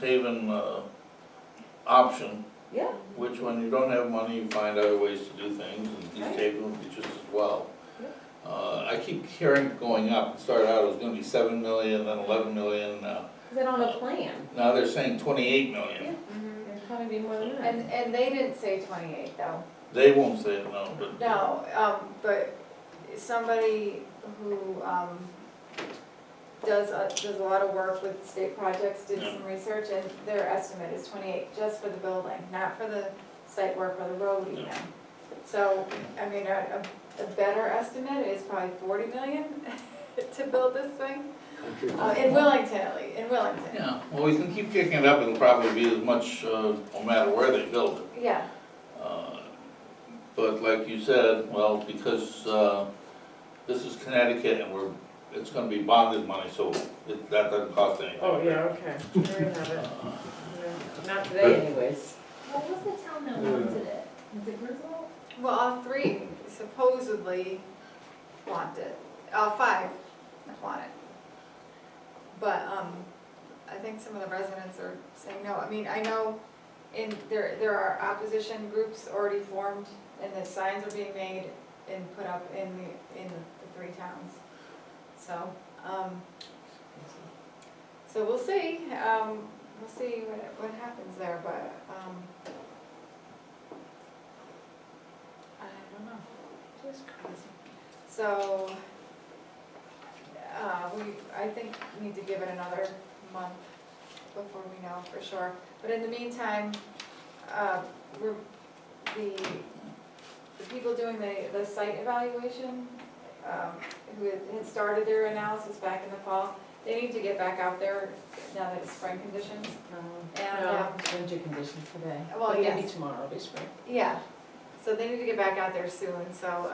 haven, option, Yeah. which when you don't have money, you find other ways to do things, and East Haven would be just as well. I keep hearing it going up. It started out, it was gonna be 7 million, then 11 million, Is it on a plan? now they're saying 28 million. Mhm. There's probably be more than that. And they didn't say 28 though. They won't say it, no, but. No, but somebody who, does a lot of work with state projects, did some research, and their estimate is 28, just for the building, not for the site work or the road even. So, I mean, a better estimate is probably 40 million to build this thing, in Willington at least, in Willington. Yeah, well, we can keep kicking it up, it'll probably be as much, no matter where they build it. Yeah, But like you said, well, because, this is Connecticut and it's gonna be bonded money, so that doesn't cost anything. Oh, yeah, okay. There you have it. Yeah. Not today anyways. What was the town that wanted it? Was it Griswold? well, all three supposedly want it, all five want it. But, I think some of the residents are saying no. I mean, I know there are opposition groups already formed, and the signs are being made and put up in the three towns. So, so we'll see, what happens there, but, I don't know, just crazy. So, I think we need to give it another month before we know for sure. But in the meantime, the people doing the site evaluation, who had started their analysis back in the fall, they need to get back out there now that it's spring conditions. And, No, winter conditions today. well, But maybe yes. tomorrow will be spring. Yeah, so they need to get back out there soon, so,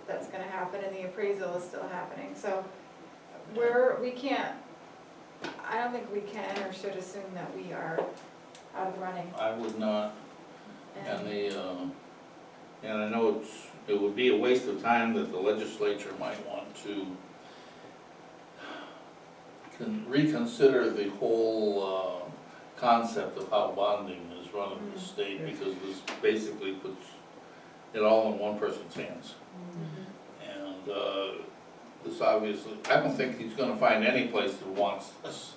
that's gonna happen, and the appraisal is still happening, so we can't, I don't think we can or should assume that we are out of the running. I would not, and and I know it would be a waste of time that the legislature might want to reconsider the whole, concept of how bonding is run in the state, because this basically puts it all in one person's hands. And, this obviously, I don't think he's gonna find any place that wants this.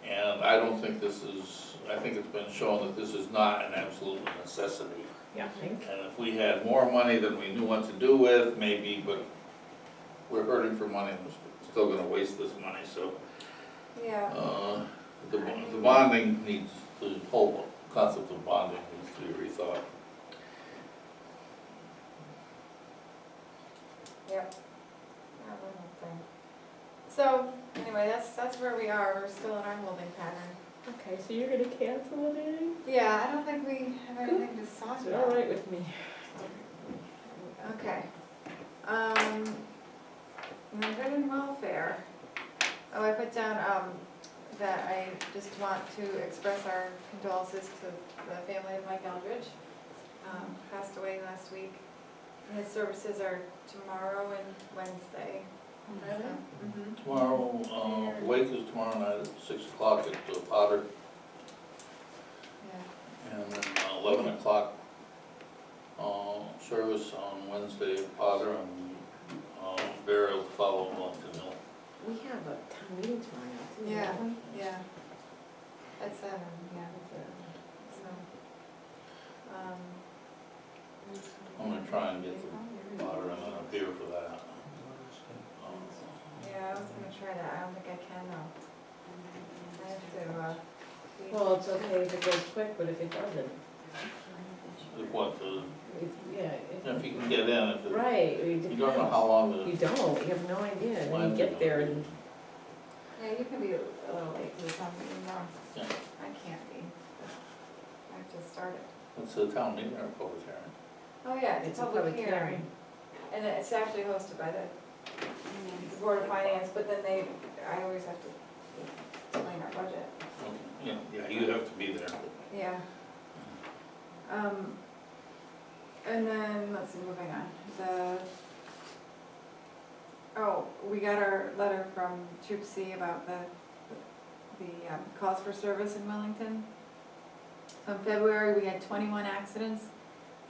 And I don't think I think it's been shown that this is not an absolute necessity. Yeah, I think. And if we had more money than we knew what to do with, maybe, but we're hurting for money, and we're still gonna waste this money, so. Yeah, The bonding needs, the whole concept of bonding needs to be rethought. yep. So, anyway, that's where we are, we're still in our holding pattern. Okay, so you're gonna cancel the meeting? Yeah, I don't think we have anything to talk Is it about. all right with me? Okay. Good and welfare. Oh, I put down, that I just want to express our condolences to the family of Mike Eldridge. Passed away last week. His services are tomorrow and Wednesday. Really? Mhm. Tomorrow, wake is tomorrow night at 6 o'clock at Potter, Yeah. and then 11 o'clock, service on Wednesday at Potter, and, burial to follow Willington Hill. We have a town meeting tomorrow night, too, Yeah. don't we? Yeah. At 7, yeah. So, I'm gonna try and get to Potter and then up here for that. yeah, I was gonna try that, I don't think I can though. I have to, leave. Well, it's okay if it goes quick, but if it doesn't, If what, if you can get in, if it, right, it you depends. don't know how long You the, don't, you have no idea, and then you get there and, Yeah, you can be a little late to the town meeting, no, yeah, I can't be. I have to start it. it's a town meeting or a public hearing. Oh, yeah, it's it's a a public hearing. And it's actually hosted by the Board of Finance, but then I always have to explain our budget. Okay, yeah, you have to be there. Yeah. And then, let's see, moving on, we got our letter from Troop C about the calls for service in Wellington. So in February, we had 21 accidents,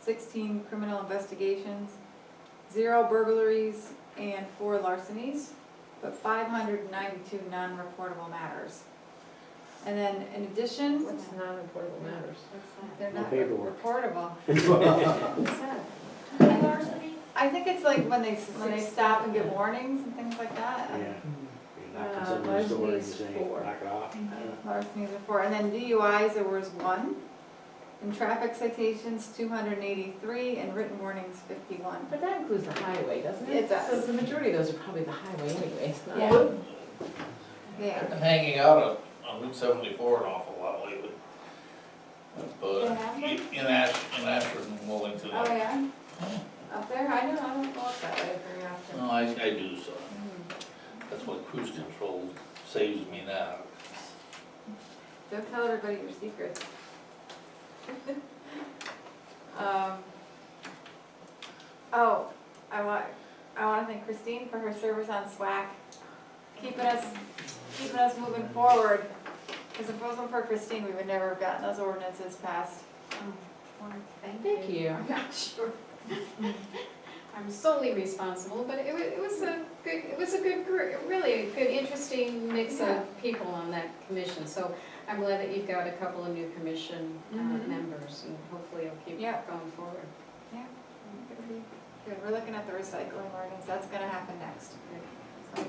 16 criminal investigations, 0 burglaries, and 4 larcenies, but 592 non-reportable matters. And then in addition, What's non-reportable matters? they're No not paperwork. reportable. What's that? Larceny? I think it's like when they stop and give warnings and things like that. Yeah. You're not considering the store and you say, larceny is 4. knock it off. Larcenies are 4, and then DUIs, there was 1. In traffic citations, 283, and written warnings, 51. But that includes the highway, doesn't it? It does. So the majority of those are probably the highway anyways. Yeah. I've Yeah. been hanging out on Route 74 an awful lot lately. But You have been? in Ashford and Willington. Oh, yeah? Up there? I don't go up that way very often. No, I do, so that's what cruise control saves me now. Don't tell everybody your secrets. Oh, I want to thank Christine for her service on SWAC, keeping us moving forward. Because if it wasn't for Christine, we would never have gotten those ordinances passed. Thank you. I'm not sure. I'm solely responsible, but it was a good group, really a good, interesting mix Yeah. of people on that commission. So I'm glad that you've got a couple of new commission Mhm. members, and hopefully it'll keep Yeah. going forward. Yeah, it's gonna be good. We're looking at the recycling ordinance, that's gonna happen next. So,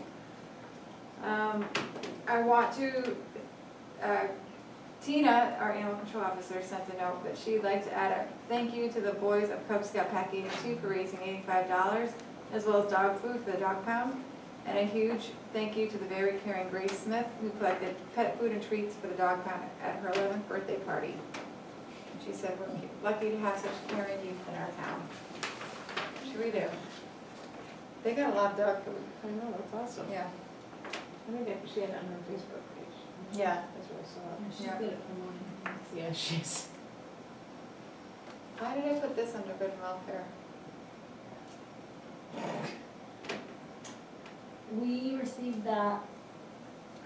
I want to, Tina, our animal control officer, sent a note that she'd like to add a thank you to the boys of Cub Scout Pack 82 for raising $85, as well as dog food for the dog pound. And a huge thank you to the very caring Grace Smith, who collected pet food and treats for the dog pound at her 11th birthday party. And she said, we're lucky to have such caring youth in our town. Which we do. They got a lot of dog food. I know, that's awesome. Yeah. I think she had it on her Facebook page. Yeah. That's what I saw. She's Yeah. good at promoting. Yeah, she's. Why did I put this under good and welfare? We received that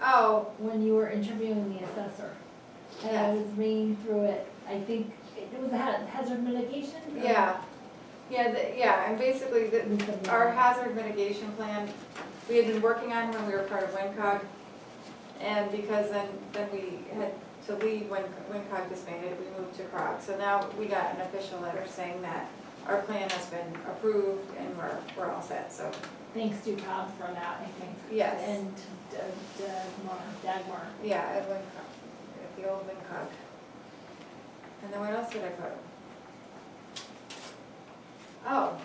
Oh, when you were interviewing the assessor. And I Yes. was reading through it, I think, it was a hazard mitigation? or- yeah. Yeah, and basically, our hazard mitigation plan, we had been working on when we were part of WinCog. And because then we had to leave when WinCog disbanded, we moved to CROG. So now we got an official letter saying that our plan has been approved and we're all set, so. Thanks to Cobb for that, I think. Yes. And Dagmar. Yeah, at WinCog, at the old WinCog. And then what else did I put? Oh,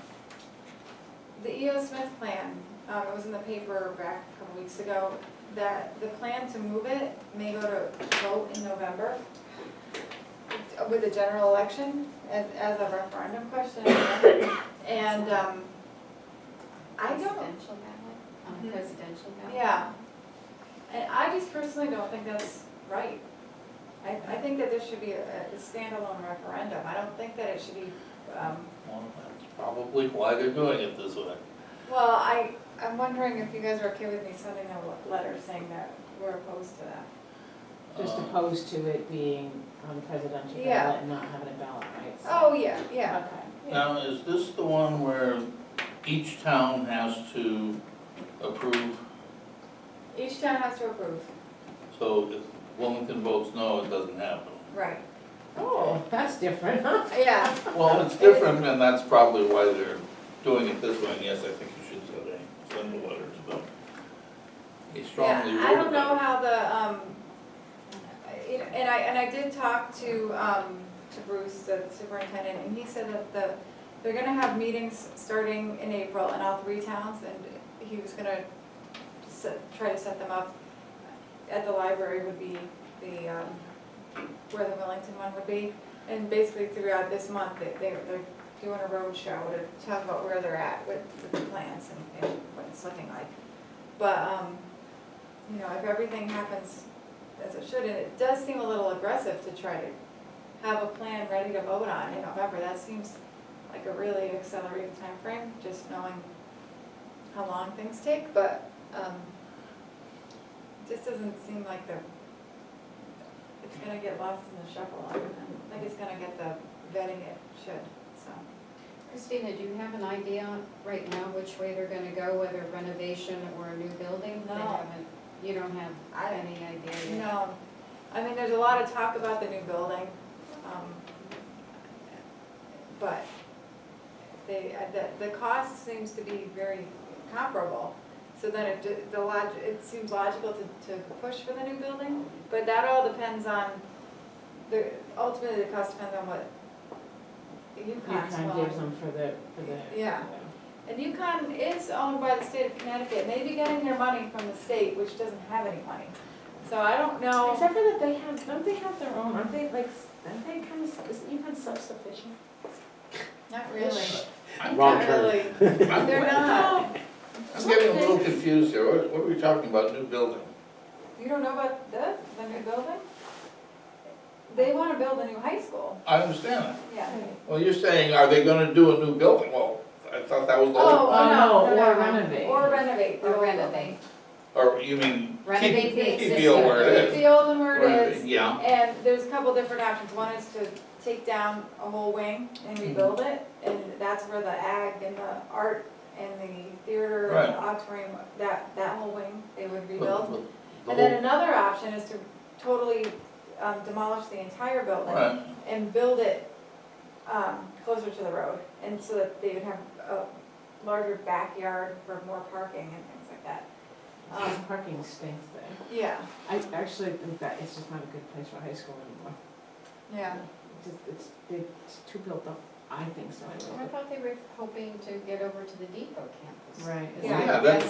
the E.O. Smith plan, it was in the paper back a couple weeks ago, that the plan to move it may go to vote in November with the general election as a referendum question. And, I don't, Presidential ballot, Mhm. presidential ballot. yeah. And I just personally don't think that's right. I think that this should be a standalone referendum. I don't think that it should be, Well, that's probably why they're doing it this way. well, I'm wondering if you guys are okay with me sending a letter saying that we're opposed to that. Just opposed to it being on the presidential Yeah. ballot and not having a ballot, right? So- Oh, yeah, yeah. Okay. Now, is this the one where each town has to approve? Each town has to approve. So if Wilmington votes no, it doesn't happen. Right. Oh, that's different, huh? Yeah, Well, it's different, and that's probably why they're doing it this way, and yes, I think you should send a letter to them. He strongly yeah. wrote I don't know about how the, you know, and I did talk to Bruce, the superintendent, and he said that they're gonna have meetings starting in April in all 3 towns, and he was gonna try to set them up at the library would be the, where the Willington one would be. And basically throughout this month, they're doing a road show to talk about where they're at with the plans and what it's looking like. But, you know, if everything happens as it should, and it does seem a little aggressive to try to have a plan ready to vote on in November, that seems like a really accelerated timeframe, just knowing how long things take, but, just doesn't seem like the gonna get lost in the shuffle. I don't think it's gonna get the vetting it should, so. Christina, do you have an idea right now which way they're gonna go, whether renovation or a new building? They No. haven't- You don't have any idea yet? No, I mean, there's a lot of talk about the new building, but the cost seems to be very comparable. So then it seems logical to push for the new building, but that all depends on, ultimately the cost depends on what UConn's UConn willing. gives them for the. Yeah. And UConn is owned by the state of Connecticut, maybe getting their money from the state, which doesn't have any money. So I don't know. Except for that don't they have their own, aren't they kind of, isn't UConn self-sufficient? Not really. Wrong Not turn. really. They're not. I'm getting a little confused here. What are we talking about, new building? You don't know about the new building? They wanna build a new high school. I understand that. Yeah. Well, you're saying, are they gonna do a new building? Well, I thought that was the Oh, whole, no, no, or no. renovate. Or renovate. the Or old renovate? or you mean, Renovate the keep existing. the old where it building. is? The old one where it Renovate, is, yeah. and there's a couple different options. One is to take down a whole wing and rebuild it, and that's where the ag and the art and the theater and the auditorium, that whole wing, they would rebuild. The And then whole- another option is to totally demolish the entire building Right, and build it closer to the road, and so that they would have a larger backyard for more parking and things like that. Parking stinks there. Yeah, I actually think that it's just not a good place for high school anymore. yeah. It's too built up, I think so I anyway. thought they were hoping to get over to the depot campus. Right. well, Yeah. yeah, that's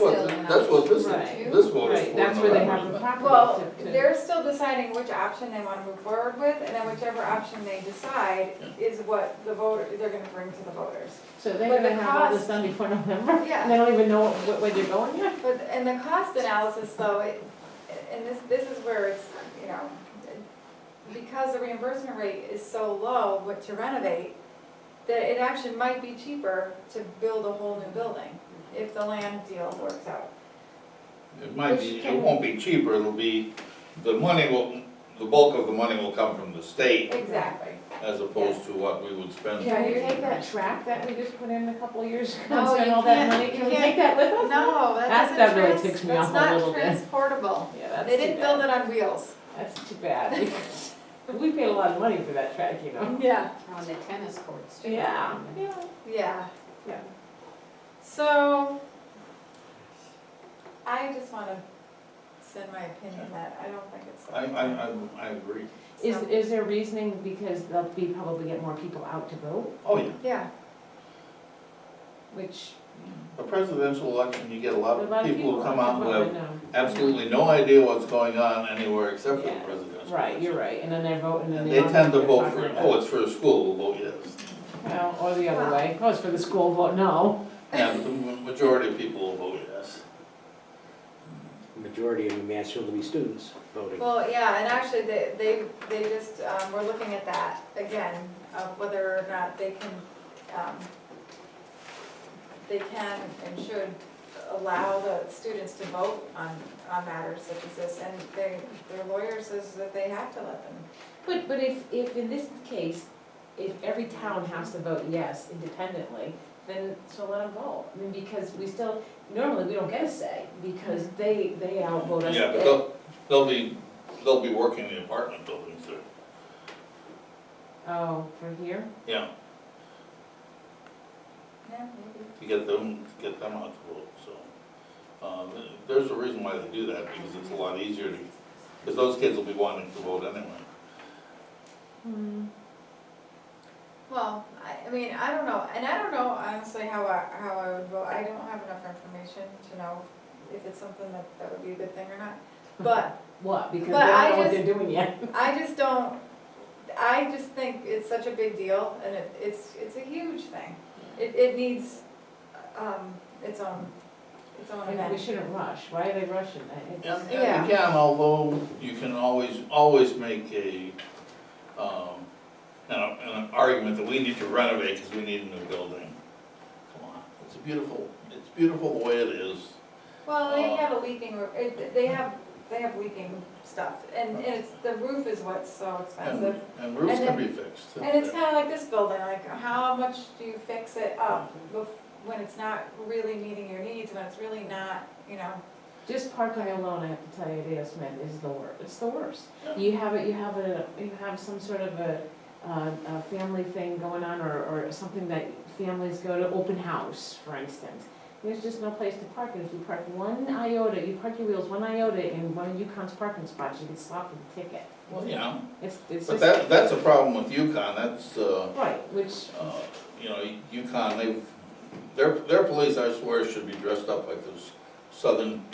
what this, Right. this vote is Right, for. that's where they have the property Well, to. they're still deciding which option they wanna move forward with, and then whichever option they decide is what the they're gonna bring to the voters. So they're but gonna the have all this cost- done before November? Yeah. And they don't even know where they're going yet? But, and the cost analysis though, and this is where it's, you know, because the reimbursement rate is so low to renovate, that it actually might be cheaper to build a whole new building, if the land deal works out. It might be, Which it can- won't be cheaper, it'll be, the bulk of the money will come from the state Exactly. as opposed to what we would spend. Yeah, Can we you- take that track that we just put in a couple of years ago No, and spend you all that can't- money? you Can we can't- take that with us? No, that That doesn't really ticks me off a little bit. That's not transportable. Yeah, that's They too didn't build bad. it on wheels. That's too bad, because we paid a lot of money for that track, you know? Yeah. On the tennis courts too. Yeah. Yeah. Yeah. So, I just wanna send my opinion that I don't think it's. I agree. Is there reasoning because they'll probably get more people out to vote, Oh, yeah. Yeah, which A presidential election, you get a lot a of lot of people who come out to who vote, I have know. absolutely no idea what's going on anywhere except for the Yeah. presidential. Right, you're right, and then they're voting and And they they tend to they're vote talking for, about- oh, it's for a school, we'll vote yes. Well, or the other Well- way, oh, it's for the school, vote no. Yeah, but the majority of people will vote yes. Majority of them asked to be students voting. well, yeah, and actually, they just, were looking at that again, of whether or not they can and should allow the students to vote on matters such as this, and their lawyer says that they have to let them. But if in this case, if every town has to vote yes independently, then so let them vote. I mean, because normally we don't get a say, because they outvote us. Yeah, but they'll be working in the apartment buildings there. Oh, for here? Yeah, Yeah, maybe. to get them out to vote, so. There's a reason why they do that, because it's a lot easier to, because those kids will be wanting to vote anyway. Well, I mean, I don't know, and I don't know honestly how I would vote. I don't have enough information to know if it's something that would be a good thing or not. But What, because they But don't I know what just- they're doing yet? I just think it's such a big deal, and it's a huge thing. It needs, its own We event. shouldn't rush, why are they rushing? It's- And Yeah. again, although you can always make an argument that we need to renovate because we need a new building. Come on, it's beautiful the way it is. Well, they have a leaking, they have they have leaking stuff, and it's, the roof is what's so expensive. And roofs And can then- be fixed. And it's kinda like this building, like, how much do you fix it up when it's not really meeting your needs, when it's really not, you know? Just parking alone, I have to tell you, Dale Smith, is the worst, it's the worst. You have some sort of a family thing going on, or something that families go to, open house, for instance. There's just no place to park, and if you park one iota, you park your wheels one iota in one of UConn's parking spots, you get slapped with a ticket. Well, yeah, It's but just, that's a problem with UConn, that's, right, which, you know, UConn, their police, I swear, should be dressed up like those southern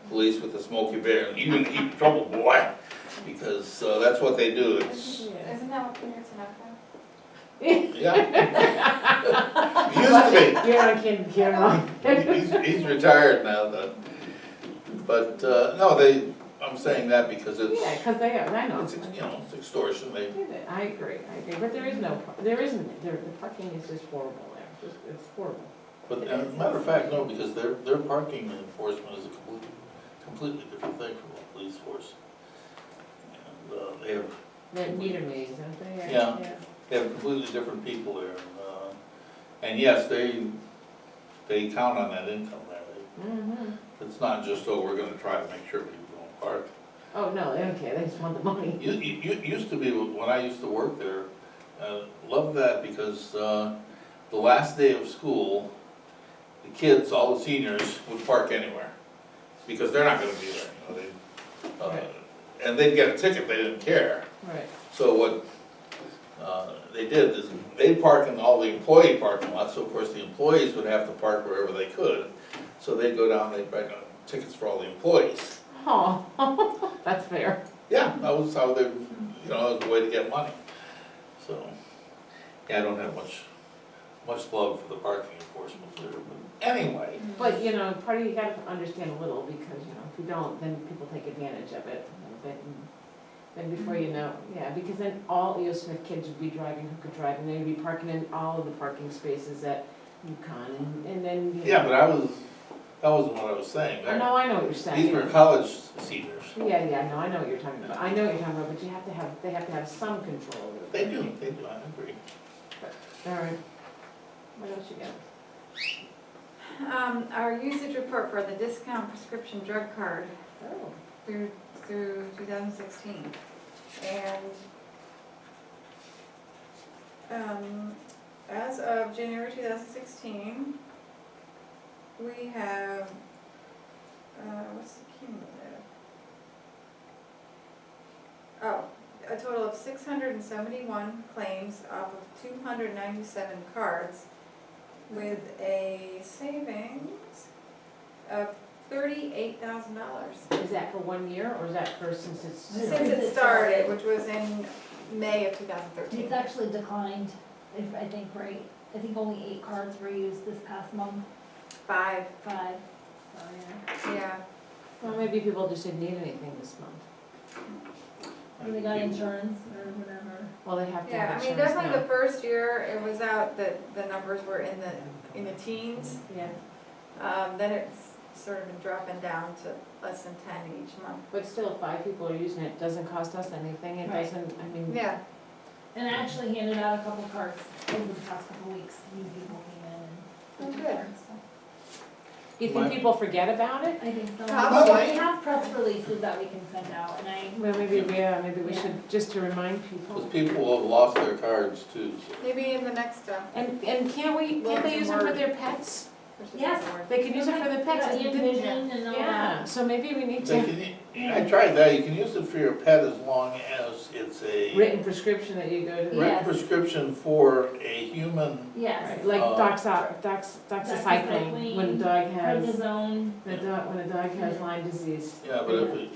police with the Smoky Bear, and you didn't keep trouble, boy, because, that's what they do, it's, yeah. Isn't that what Clearance and Echo? yeah. Used to be. You're on camera. He's retired now, but, no, I'm saying that because Yeah, it's, because they are, I know. it's, you know, it's extortion, I agree, but there the parking is just horrible there, it's horrible. but as a matter of fact, no, because their parking enforcement is a completely different thing from the police force. And, they have, They're meter meetings, aren't they? Yeah. they have completely different people there, and yes, they count on that income there. Mm-hmm. It's not just, oh, we're gonna try to make sure people don't park. Oh, no, they don't care, they just want the money. Used to be, when I used to work there, loved that because, the last day of school, the kids, all the seniors, would park anywhere, because they're not gonna be there, you know, Right. and they'd get a ticket, they didn't care. Right. So what, they did is, they'd park in all the employee parking lots, so of course the employees would have to park wherever they could. So they'd go down, they'd write tickets for all the employees. Oh, that's fair. Yeah, that was how they, you know, that was a way to get money. So, yeah, I don't have much love for the parking enforcement there, but anyway. But, you know, part of you gotta understand a little, because, you know, if you don't, then people take advantage of it a little bit, and then before you know, yeah, because then all EO Smith kids would be driving, who could drive, and they'd be parking in all of the parking spaces at UConn, and then, you know. Yeah, but that wasn't what I was saying. Oh, no, I know what you're saying. These were college seniors. Yeah, no, I know what you're talking about, I know what you're talking about, but they have to have some control over it. They do, I agree. All right. What else you got? Our usage report for the discount prescription drug card Oh. through 2016. And, as of January 2016, we have, what's the cumulative? Oh, a total of 671 claims off of 297 cards with a savings of $38,000. Is that for 1 year, or is that for since it's? Since it started, which was in May of 2013. It's actually declined, I think, right? I think only 8 cards were used this past month, 5, 5, so yeah. yeah. Well, maybe people just didn't need anything this month. Or they got insurance or whatever. Well, they have to Yeah, have I mean, insurance definitely the now. first year, it was out that the numbers were in the teens. Yeah, Then it's sort of been dropping down to less than 10 each month. but still, if 5 people are using it, it doesn't cost us anything, it Right. doesn't, I mean. Yeah, And I actually handed out a couple cards over the past couple weeks, new people came in Oh, and took good. cards, so. You think people forget about it? I think so. Probably. We have press releases that we can send out, and Well, maybe we Yeah. should, just to remind Because people. people have lost their cards too, so. maybe in the next, And can't they use them for their pets? Yes. They can use it for their pets. Got Envision and all Yeah, that. so maybe we need They to, can, I tried that, you can use it for your pet as long as it's a written prescription that you go to. written Yes. prescription for a human, Yes. Right, like doxycycline, Doxycycline, when a dog has, Prednisone. when a dog has Lyme disease. yeah, but if it,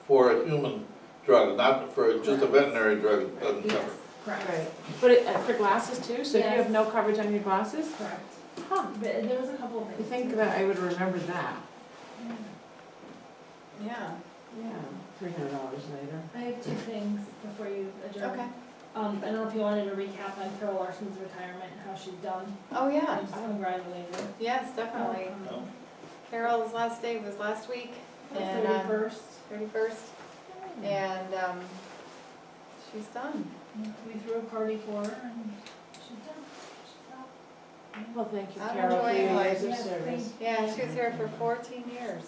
for a human drug, not for just a veterinary drug, it doesn't Yes, cover. correct, Right, but for glasses too, so if you Yes. have no coverage on your glasses? correct. Huh, But there was a couple of things. you think that I would remember that? Yeah, Yeah, $300 later. I have 2 things before you adjourn. okay. I don't know if you wanted to recap on Carol Larson's retirement, and how she's done. Oh, yeah, I just congratulate her. yes, definitely. No? Carol's last day was last week, And, 31st. and, she's done. We threw a party for her and she's done. She's out. Well, thank you, I'm Carol, for your enjoying years of Yes, service. Yeah, she was here for 14 years.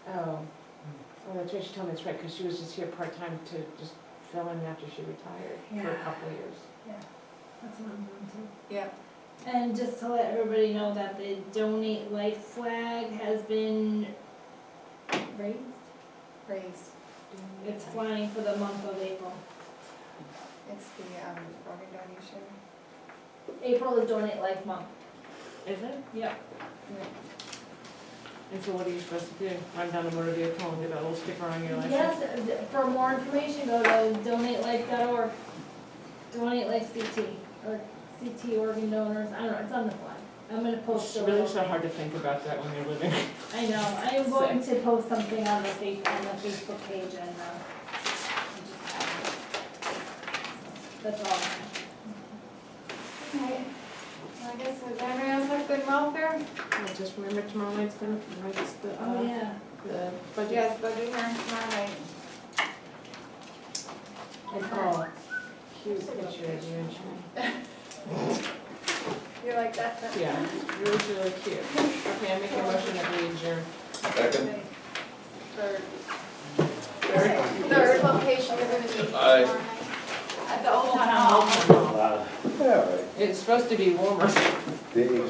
Oh, oh, that's right, she told me that's right, because she was just here part-time to just fill in after she retired for a Yeah. couple of years. Yeah, that's what I'm doing too. Yeah. And just to let everybody know that the Donate Life flag has been raised. Raised. It's flying for the month of April. It's the, organ donation. April is Donate Life month. Is it? Yep. And so what are you supposed to do? Run down to motor vehicle and get that little sticker on your license? Yes, for more information, go to donatelife.org. Donate Life CT, or CT organ donors, I don't know, it's on the flag. I'm gonna post It's it. really so hard to think about that when you're living. I know, I am going to post something on the Facebook page and, that's all. Okay. I guess, does anybody else have good welfare? Well, just remember tomorrow night's the, Oh, yeah. the budget. Yes, budget hearing tomorrow night. And oh, cute picture of you and Shane. You like that? Yeah, it's really cute. Okay, I make a motion that we adjourn. Second. Third. Third location, we're gonna meet Aye. tomorrow night. At the old town hall. Yeah, right. It's supposed to be warmer. The